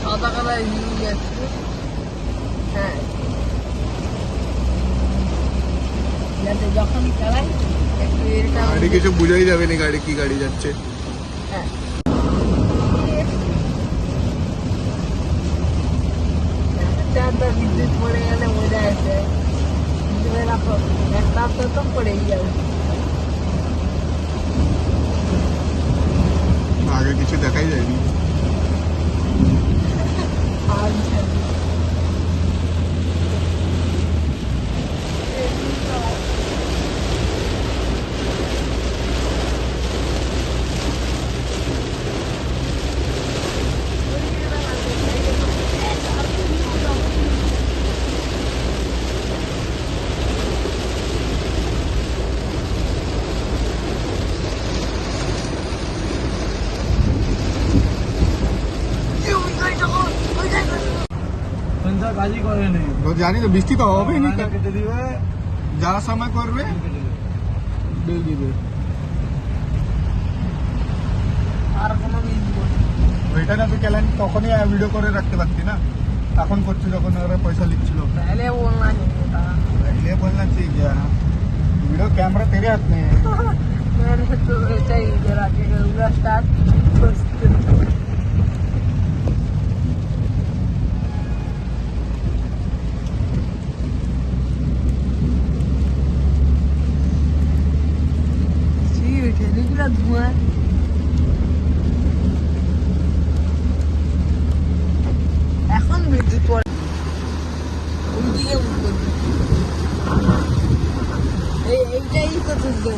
সাদা colour huge আছে। হ্যাঁ, যাতে যখন চালাই একটু এটা গাড়ি কিছু বুঝাই যাবে না গাড়ি কি গাড়ি যাচ্ছে। হ্যাঁ, বিদ্যুৎ পড়ে গেলে মজা আছে। একটা তো পড়েই যাবে। আগে কিছু দেখাই যায়নি। কাজই করে নেই, জানি তো বৃষ্টি তো হবে না, কেটে দিবে, যারা সময় করবে বিল দিবে। আর কোনো ওইটা না তুই ক্যালেন্ড তখনই ভিডিও করে রাখতে পারতি না, এখন করছে যখন ওরা পয়সা লিখছিল। पहले बोलना चाहिए था। पहले बोलना चाहिए, वीडियो कैमरा तेरे हाथ में है। मैंने तो ऐसा ही करा के करूँगा स्टार्ट। धुआं এখন বিদ্যুৎ পড়ে ওইদিকে এইটাই তো তুলতে